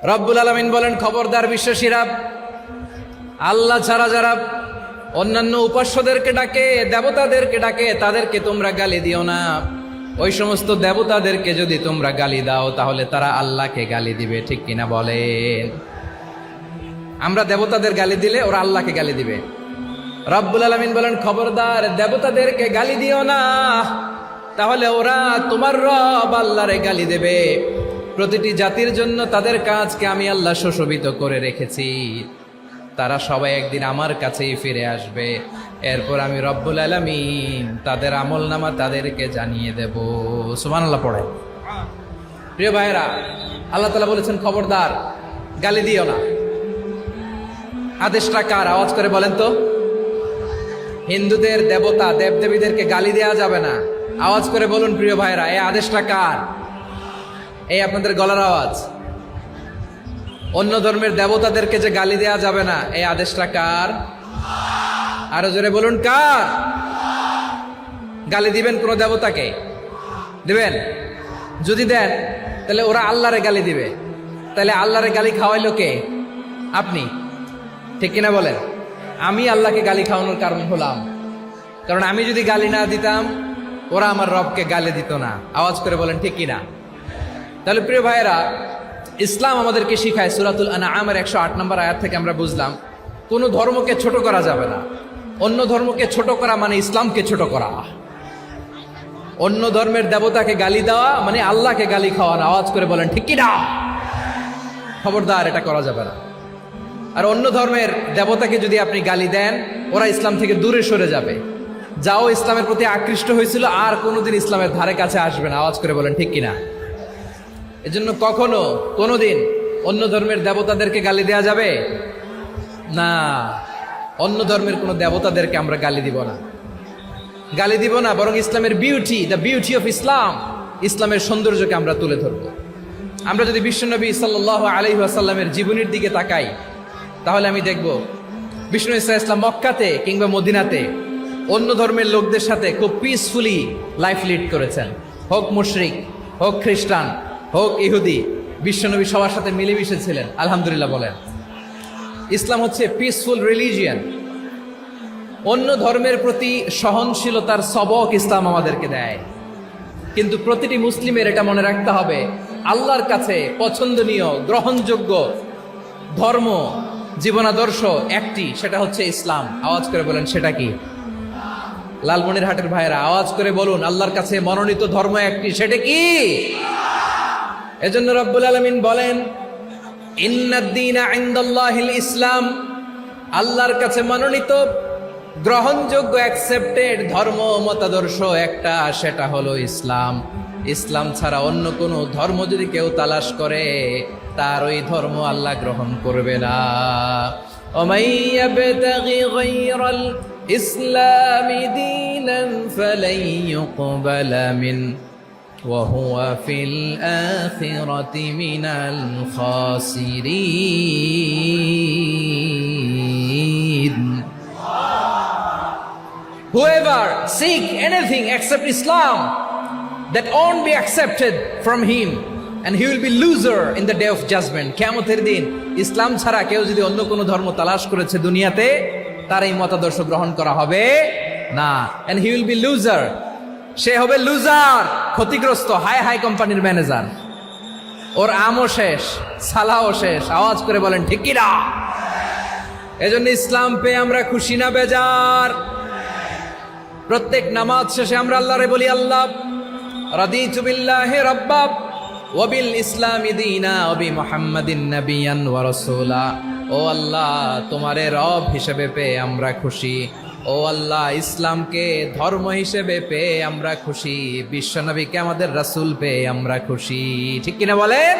রব্বুল আলামিন বলেন, খবরদার বিশ্বাসীরা, আল্লাহ ছাড়া যারা অন্যান্য উপাস্যদেরকে ডাকে, দেবতাদেরকে ডাকে, তাদেরকে তোমরা গালি দিও না। ওই সমস্ত দেবতাদেরকে যদি তোমরা গালি দাও তাহলে তারা আল্লাহকে গালি দিবে। ঠিক কিনা বলেন? আমরা দেবতাদের গালি দিলে ওরা আল্লাহকে গালি দিবে। রব্বুল আলামিন বলেন, খবরদার দেবতাদেরকে গালি দিও না, তাহলে ওরা তোমার রব আল্লাহরে গালি দেবে। প্রতিটি জাতির জন্য তাদের কাজকে আমি আল্লাহ সুশোভিত করে রেখেছি। তারা সবাই একদিন আমার কাছেই ফিরে আসবে। এরপর আমি রব্বুল আলামিন তাদের আমলনামা তাদেরকে জানিয়ে দেব। সুবহানাল্লাহ পড়ে। প্রিয় ভাইরা, আল্লাহ তাআলা বলেছেন, খবরদার গালি দিও না। আদেশটা কার? আওয়াজ করে বলেন তো। হিন্দুদের দেবতা দেবদেবীদেরকে গালি দেওয়া যাবে না। আওয়াজ করে বলুন প্রিয় ভাইরা, এই আদেশটা কার? এই আপনাদের গলার আওয়াজ। অন্য ধর্মের দেবতাদেরকে যে গালি দেওয়া যাবে না, এই আদেশটা কার? আরো জোরে বলুন, কার? গালি দিবেন কোন দেবতাকে? দিবেন? যদি দেন তাহলে ওরা আল্লাহরে গালি দিবে। তাহলে আল্লাহরে গালি খাওয়াইলো কে? আপনি। ঠিক কিনা বলেন? আমি আল্লাহকে গালি খাওয়ানোর কারণ হলাম, কারণ আমি যদি গালি না দিতাম ওরা আমার রবকে গালি দিত না। আওয়াজ করে বলেন ঠিক কিনা? তাহলে প্রিয় ভাইয়েরা, ইসলাম আমাদেরকে শিখায়, সূরাতুল আনআমের 108 নম্বর আয়াত থেকে আমরা বুঝলাম, কোন ধর্মকে ছোট করা যাবে না। অন্য ধর্মকে ছোট করা মানে ইসলামকে ছোট করা। অন্য ধর্মের দেবতাকে গালি দেওয়া মানে আল্লাহকে গালি খাওয়ানো। আওয়াজ করে বলেন ঠিক কিনা? খবরদার, এটা করা যাবে না। আর অন্য ধর্মের দেবতাকে যদি আপনি গালি দেন, ওরা ইসলাম থেকে দূরে সরে যাবে। যাও ইসলামের প্রতি আকৃষ্ট হয়েছিল আর কোনোদিন ইসলামের ধারে কাছে আসবে না। আওয়াজ করে বলেন ঠিক কিনা? এজন্য কখনো কোনোদিন অন্য ধর্মের দেবতাদেরকে গালি দেওয়া যাবে না। অন্য ধর্মের কোনো দেবতাদেরকে আমরা গালি দিব না, গালি দিব না, বরং ইসলামের beauty, the beauty of Islam, ইসলামের সৌন্দর্যকে আমরা তুলে ধরব। আমরা যদি বিশ্বনবী সাল্লাল্লাহু আলাইহি ওয়াসাল্লামের জীবনীর দিকে তাকাই, তাহলে আমি দেখব বিষ্ণু ইসলাম মক্কাতে কিংবা মদিনাতে অন্য ধর্মের লোকদের সাথে খুব পিসফুলি লাইফ লিড করেছেন। হোক মুশরিক, হোক খ্রিস্টান, হোক ইহুদি, বিশ্বনবী সবার সাথে মিলেমিশে ছিলেন। আলহামদুলিল্লাহ বলেন। ইসলাম হচ্ছে পিসফুল রিলিজিয়ান। অন্য ধর্মের প্রতি সহনশীলতার সবক ইসলাম আমাদেরকে দেয়। কিন্তু প্রতিটি মুসলিমের এটা মনে রাখতে হবে, আল্লাহর কাছে পছন্দনীয় গ্রহণযোগ্য ধর্ম, জীবনাদর্শ একটি, সেটা হচ্ছে ইসলাম। আওয়াজ করে বলেন সেটা কি? লালমনিরহাটের ভাইয়েরা আওয়াজ করে বলুন, আল্লাহর কাছে মনোনীত ধর্ম একটি, সেটা কি? এজন্য রব্বুল আলামিন বলেন, ইন্নাদ-দীনা ইনদাল্লাহিল ইসলাম, আল্লাহর কাছে মনোনীত গ্রহণযোগ্য অ্যাকসেপ্টেড ধর্ম মতাদর্শ একটা, সেটা হলো ইসলাম। ইসলাম ছাড়া অন্য কোনো ধর্ম যদি কেউ তালাশ করে, তার ওই ধর্ম আল্লাহ গ্রহণ করবে না। ওমাই ইয়াবতাগি গায়রাল ইসলামি দীনান ফালাই ইউকবালা মিন ওয়া হুয়া ফিল আখিরাতি মিনাল খাসিরিন। Whoever seek anything except Islam, that won't be accepted from him, and he will be loser in the day of judgment. কিয়ামতের দিন ইসলাম ছাড়া কেউ যদি অন্য কোনো ধর্ম তালাশ করেছে দুনিয়াতে, তার এই মতাদর্শ গ্রহণ করা হবে না। and he will be loser, সে হবে লুজার, ক্ষতিগ্রস্ত, হাই হাই কোম্পানির ম্যানেজার। ওর আমও শেষ, সালাও শেষ। আওয়াজ করে বলেন ঠিক কি না? এজন্য ইসলাম পেয়ে আমরা খুশি না বেজার? প্রত্যেক নামাজ শেষে আমরা আল্লাহরে বলি, আল্লাহ রাদিতু বিল্লাহি রাব্বা ওয়া বিল ইসলামি দীনা ওয়া বি মুহাম্মাদিন নাবিয়ান ওয়া রাসূলা। ও আল্লাহ, তোমারে রব হিসেবে পেয়ে আমরা খুশি। ও আল্লাহ, ইসলামকে ধর্ম হিসেবে পেয়ে আমরা খুশি। বিশ্বনবীকে আমাদের রাসূল পেয়ে আমরা খুশি। ঠিক কিনা বলেন?